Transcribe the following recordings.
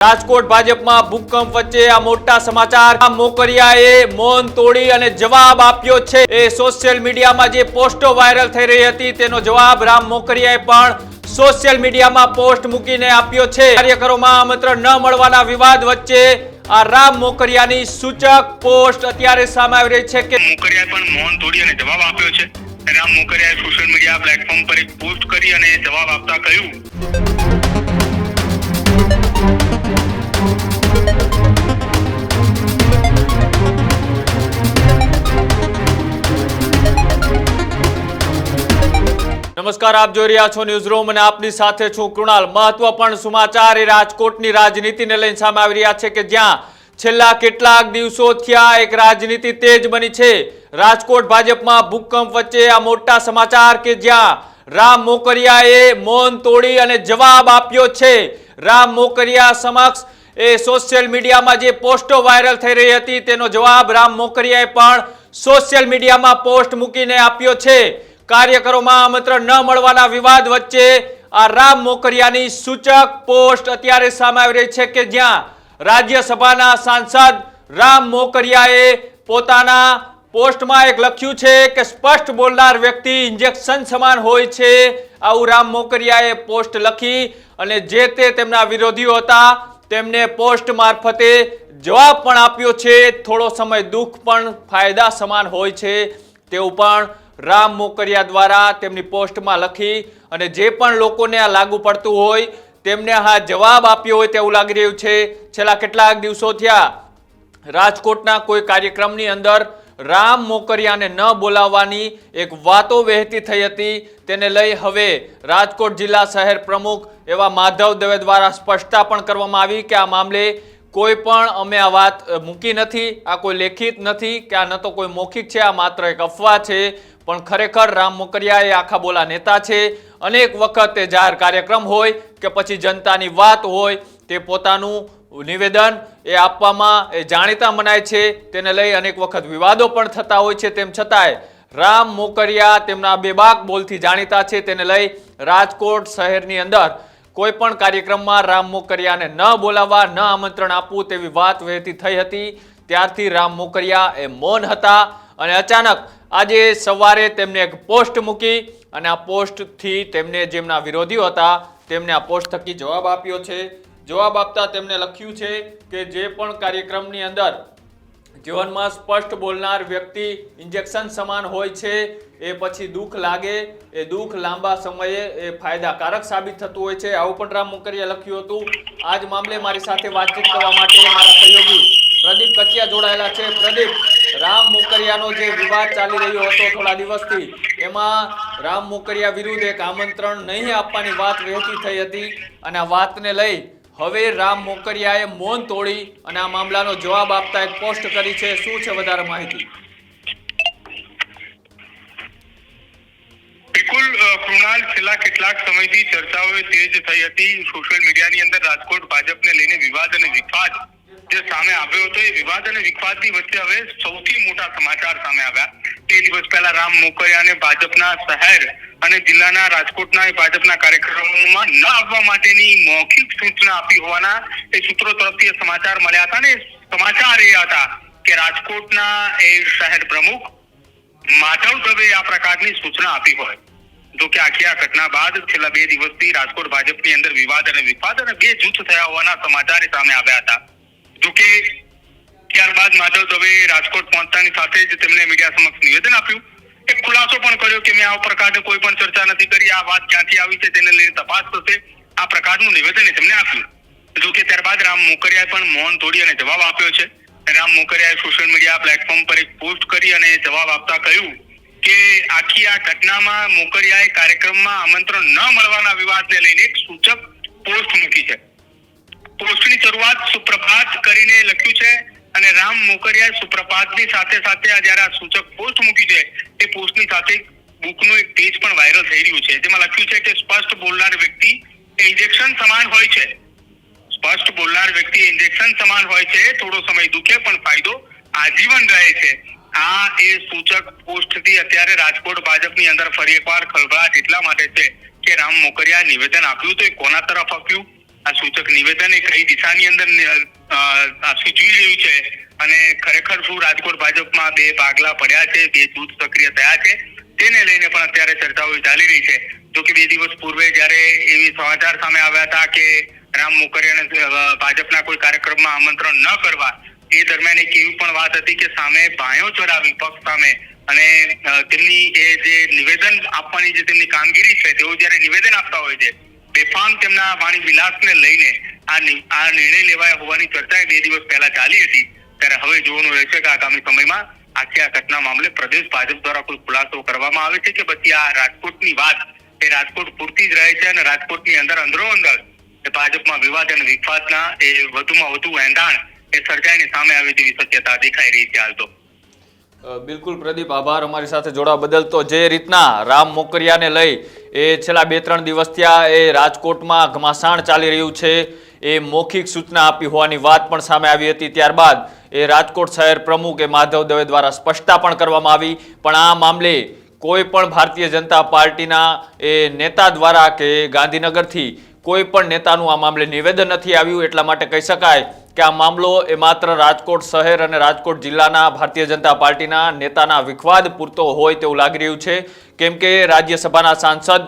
રાજકોટ ભાજપમાં ભૂકંપ વચ્ચે આ મોટા સમાચાર મોકરિયાએ મૌન તોડી અને જવાબ આપ્યો છે। એ સોશિયલ મીડિયામાં જે પોસ્ટો વાયરલ થઈ રહી હતી તેનો જવાબ રામ મોકરિયાએ પણ સોશિયલ મીડિયામાં પોસ્ટ મૂકીને આપ્યો છે। કાર્યકરોમાં આમંત્રણ ન મળવાના વિવાદ વચ્ચે આ રામ મોકરિયાની સૂચક પોસ્ટ અત્યારે સામે આવી રહી છે કે મોકરિયાએ પણ મૌન તોડી અને જવાબ આપ્યો છે। રામ મોકરિયાએ સોશિયલ મીડિયા પ્લેટફોર્મ પર એક પોસ્ટ કરી અને જવાબ આપતા કહ્યું, નમસ્કાર, આપ જોઈ રહ્યા છો ન્યૂઝ રૂમ અને આપની સાથે છું કૃણાલ। મહત્વપૂર્ણ સમાચાર એ રાજકોટની રાજનીતિને લઈને સામે આવી રહ્યા છે કે જ્યાં છેલ્લા કેટલાક દિવસો થયા એક રાજનીતિ તેજ બની છે। રાજકોટ ભાજપમાં ભૂકંપ વચ્ચે આ મોટા સમાચાર કે જ્યાં રામ મોકરિયાએ મૌન તોડી અને જવાબ આપ્યો છે। રામ મોકરિયા સમક્ષ એ સોશિયલ મીડિયામાં જે પોસ્ટો વાયરલ થઈ રહી હતી તેનો જવાબ રામ મોકરિયાએ પણ સોશિયલ મીડિયામાં પોસ્ટ મૂકીને આપ્યો છે। કાર્યકરોમાં આમંત્રણ ન મળવાના વિવાદ વચ્ચે આ રામ મોકરિયાની સૂચક પોસ્ટ અત્યારે સામે આવી રહી છે કે જ્યાં રાજ્યસભાના સાંસદ રામ મોકરિયાએ પોતાના પોસ્ટમાં એક લખ્યું છે કે સ્પષ્ટ બોલનાર વ્યક્તિ ઇન્જેક્શન સમાન હોય છે। આવું રામ મોકરિયાએ પોસ્ટ લખી અને જે તે તેમના વિરોધીઓ હતા તેમને પોસ્ટ મારફતે જવાબ પણ આપ્યો છે। થોડો સમય દુઃખ પણ ફાયદા સમાન હોય છે તેવું પણ રામ મોકરિયા દ્વારા તેમની પોસ્ટમાં લખી અને જે પણ લોકોને આ લાગુ પડતું હોય તેમને આ જવાબ આપ્યો હોય તેવું લાગી રહ્યું છે। છેલ્લા કેટલાક દિવસો થયા રાજકોટના કોઈ કાર્યક્રમની અંદર રામ મોકરિયાને ન બોલાવવાની એક વાતો વહેતી થઈ હતી તેને લઈ હવે રાજકોટ જિલ્લા શહેર પ્રમુખ એવા માધવ દવે દ્વારા સ્પષ્ટતા પણ કરવામાં આવી કે આ મામલે કોઈ પણ અમે આ વાત મૂકી નથી, આ કોઈ લેખિત નથી કે આ ન તો કોઈ મૌખિક છે, આ માત્ર એક અફવા છે। પણ ખરેખર રામ મોકરિયા એ આખા બોલા નેતા છે। અનેક વખત તે જાહેર કાર્યક્રમ હોય કે પછી જનતાની વાત હોય તે પોતાનું નિવેદન એ આપવામાં એ જાણીતા મનાય છે। તેને લઈ અનેક વખત વિવાદો પણ થતા હોય છે। તેમ છતાંય રામ મોકરિયા તેમના બેબાક બોલથી જાણીતા છે। તેને લઈ રાજકોટ શહેરની અંદર કોઈ પણ કાર્યક્રમમાં રામ મોકરિયાને ન બોલાવવા, ન આમંત્રણ આપવું તેવી વાત વહેતી થઈ હતી। ત્યારથી રામ મોકરિયા એ મૌન હતા અને અચાનક આજે સવારે તેમને એક પોસ્ટ મૂકી અને આ પોસ્ટથી તેમને જેમના વિરોધીઓ હતા તેમને આ પોસ્ટ થકી જવાબ આપ્યો છે। જવાબ આપતા તેમને લખ્યું છે કે જે પણ કાર્યક્રમની અંદર જીવનમાં સ્પષ્ટ બોલનાર વ્યક્તિ ઇન્જેક્શન સમાન હોય છે। એ પછી દુઃખ લાગે એ દુઃખ લાંબા સમયે એ ફાયદાકારક સાબિત થતું હોય છે। આવું પણ રામ મોકરિયા લખ્યું હતું। આજ મામલે મારી સાથે વાતચીત કરવા માટે મારા સહયોગી પ્રદીપ કચિયા જોડાયેલા છે। પ્રદીપ, રામ મોકરિયાનો જે વિવાદ ચાલી રહ્યો હતો થોડા દિવસથી એમાં રામ મોકરિયા વિરુદ્ધ એક આમંત્રણ નહીં આપવાની વાત વહેતી થઈ હતી અને આ વાતને લઈ હવે રામ મોકરિયાએ મૌન તોડી અને આ મામલાનો જવાબ આપતા એક પોસ્ટ કરી છે। શું છે વધારે માહિતી? બિલકુલ કૃણાલ, છેલ્લા કેટલાક સમયથી ચર્ચાઓ તેજ થઈ હતી સોશિયલ મીડિયાની અંદર રાજકોટ ભાજપને લઈને વિવાદ અને વિવાદ જે સામે આવ્યો હતો એ વિવાદ અને વિવાદની વચ્ચે હવે સૌથી મોટા સમાચાર સામે આવ્યા। તે દિવસ પહેલા રામ મોકરિયાને ભાજપના શહેર અને જિલ્લાના રાજકોટના ભાજપના કાર્યક્રમોમાં ન આવવા માટેની મૌખિક સૂચના આપી હોવાના એ સૂત્રો તરફથી સમાચાર મળ્યા હતા ને સમાચાર એ હતા કે રાજકોટના એ શહેર પ્રમુખ માધવ દવે આ પ્રકારની સૂચના આપી હોય। જો કે આખી આ ઘટના બાદ છેલ્લા 2 દિવસથી રાજકોટ ભાજપની અંદર વિવાદ અને બે જૂથ થયા હોવાના સમાચાર સામે આવ્યા હતા। જો કે ત્યારબાદ માધવ દવે રાજકોટ પહોંચતાની સાથે જ તેમણે મીડિયા સમક્ષ નિવેદન આપ્યું, એક ખુલાસો પણ કર્યો કે મેં આ પ્રકારની કોઈ પણ ચર્ચા નથી કરી, આ વાત ક્યાંથી આવી છે તેને લઈને તપાસ થશે, આ પ્રકારનું નિવેદન તેમણે આપ્યું। જો કે ત્યારબાદ રામ મોકરિયાએ પણ મૌન તોડી અને જવાબ આપ્યો છે। રામ મોકરિયાએ સોશિયલ મીડિયા પ્લેટફોર્મ પર એક પોસ્ટ કરી અને જવાબ આપતા કહ્યું કે આખી આ ઘટનામાં મોકરિયાએ કાર્યક્રમમાં આમંત્રણ ન મળવાના વિવાદને લઈને એક સૂચક પોસ્ટ મૂકી છે। પોસ્ટની શરૂઆત સુપ્રભાત કરીને લખ્યું છે અને રામ મોકરિયાએ સુપ્રભાતની સાથે સાથે જ્યારે આ સૂચક પોસ્ટ મૂકી છે એ પોસ્ટની સાથે બુકનું એક પેજ પણ વાયરલ થઈ રહ્યું છે જેમાં લખ્યું છે કે સ્પષ્ટ બોલનાર વ્યક્તિ ઇન્જેક્શન સમાન હોય છે। સ્પષ્ટ બોલનાર વ્યક્તિ ઇન્જેક્શન સમાન હોય છે, થોડો સમય દુખે પણ ફાયદો આજીવન રહે છે। આ એ સૂચક પોસ્ટથી અત્યારે રાજકોટ ભાજપની અંદર ફરી એકવાર ખળભળાટ એટલા માટે છે કે રામ મોકરિયાએ નિવેદન આપ્યું તો એ કોના તરફ આપ્યું, આ સૂચક નિવેદન એ કઈ દિશાની અંદર સૂચવી રહ્યું છે અને ખરેખર શું રાજકોટ ભાજપમાં બે ભાગલા પડ્યા છે, બે જૂથ સક્રિય થયા છે, તેને લઈને પણ અત્યારે ચર્ચાઓ ચાલી રહી છે. જો કે 2 દિવસ પૂર્વે જ્યારે એવી સમાચાર સામે આવ્યા હતા કે રામ મોકરિયાને ભાજપના કોઈ કાર્યક્રમમાં આમંત્રણ ન કરવા, એ દરમિયાન એક એવી પણ વાત હતી કે સામે ભાંયો ચડાવી પક્ષ સામે અને તેમની એ જે નિવેદન આપવાની જે તેમની કામગીરી છે, તેઓ જ્યારે નિવેદન આપતા હોય છે બેફામ તેમના વાણી વિલાસને લઈને આ નિર્ણય લેવાયા હોવાની ચર્ચા 2 દિવસ પહેલા ચાલી હતી. ત્યારે હવે જોવાનું રહેશે કે આગામી સમયમાં આખી આ ઘટના મામલે પ્રદેશ ભાજપ દ્વારા કોઈ ખુલાસો કરવામાં આવે છે કે પછી આ રાજકોટની વાત એ રાજકોટ પૂરતી જ રહે છે અને રાજકોટની અંદર અંદરો-અંદર એ ભાજપમાં વિવાદ અને વિખવાદના એ વધુમાં વધુ એંધાણ એ સર્જાઈને સામે આવે તેવી શક્યતા દેખાઈ રહી છે હાલ તો. બિલકુલ પ્રદીપ, આભાર અમારી સાથે જોડાવા બદલ. તો જે રીતના રામ મોકરિયાને લઈ એ છેલ્લા 2-3 દિવસથી એ રાજકોટમાં ઘમાસાણ ચાલી રહ્યું છે, એ મૌખિક સૂચના આપી હોવાની વાત પણ સામે આવી હતી. ત્યારબાદ એ રાજકોટ શહેર પ્રમુખ એ માધવ દવે દ્વારા સ્પષ્ટતા પણ કરવામાં આવી. પણ આ મામલે કોઈ પણ ભારતીય જનતા પાર્ટીના એ નેતા દ્વારા કે ગાંધીનગરથી કોઈ પણ નેતાનું આ મામલે નિવેદન નથી આવ્યું. એટલા માટે કહી શકાય કે આ મામલો એ માત્ર રાજકોટ શહેર અને રાજકોટ જિલ્લાના ભારતીય જનતા પાર્ટીના નેતાના વિખવાદ પૂરતો હોય તેવું લાગી રહ્યું છે. કેમ કે રાજ્યસભાના સાંસદ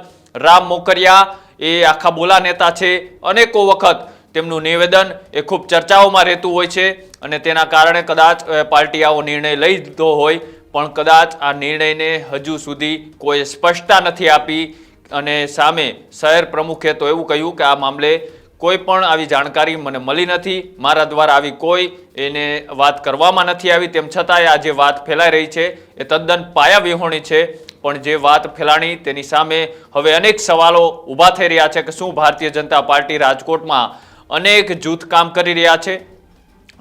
રામ મોકરિયા એ આખા બોલા નેતા છે. અનેકો વખત તેમનું નિવેદન એ ખૂબ ચર્ચાઓમાં રહેતું હોય છે અને તેના કારણે કદાચ પાર્ટી આવો નિર્ણય લઈ લીધો હોય, પણ કદાચ આ નિર્ણયને હજુ સુધી કોઈ સ્પષ્ટતા નથી આપી. અને સામે શહેર પ્રમુખે તો એવું કહ્યું કે આ મામલે કોઈ પણ આવી જાણકારી મને મળી નથી, મારા દ્વારા આવી કોઈ એને વાત કરવામાં નથી આવી. તેમ છતાંય આ જે વાત ફેલાઈ રહી છે એ તદ્દન પાયાવિહોણી છે. પણ જે વાત ફેલાણી તેની સામે હવે અનેક સવાલો ઊભા થઈ રહ્યા છે કે શું ભારતીય જનતા પાર્ટી રાજકોટમાં અનેક જૂથ કામ કરી રહ્યા છે,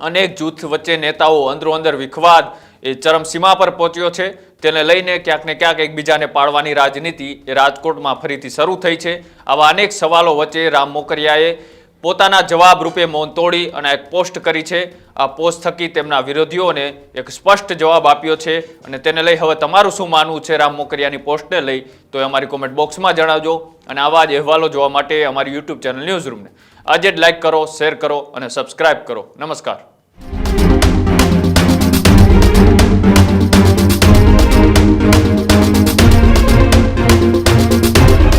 અનેક જૂથ વચ્ચે નેતાઓ અંદરો અંદર વિખવાદ એ ચરમસીમા પર પહોંચ્યો છે. તેને લઈને ક્યાંક ને ક્યાંક એકબીજાને પાડવાની રાજનીતિ એ રાજકોટમાં ફરીથી શરૂ થઈ છે. આવા અનેક સવાલો વચ્ચે રામ મોકરિયાએ પોતાના જવાબ રૂપે મૌન તોડી અને એક પોસ્ટ કરી છે. આ પોસ્ટ થકી તેમના વિરોધીઓને એક સ્પષ્ટ જવાબ આપ્યો છે અને તેને લઈ હવે તમારું શું માનવું છે રામ મોકરિયાની પોસ્ટને લઈ તો એ અમારી કોમેન્ટ બોક્સમાં જણાવજો. અને આવા જ અહેવાલો જોવા માટે અમારી યુટ્યુબ ચેનલ ન્યૂઝ રૂમને આજે જ લાઇક કરો, શેર કરો અને સબસ્ક્રાઇબ કરો. નમસ્કાર.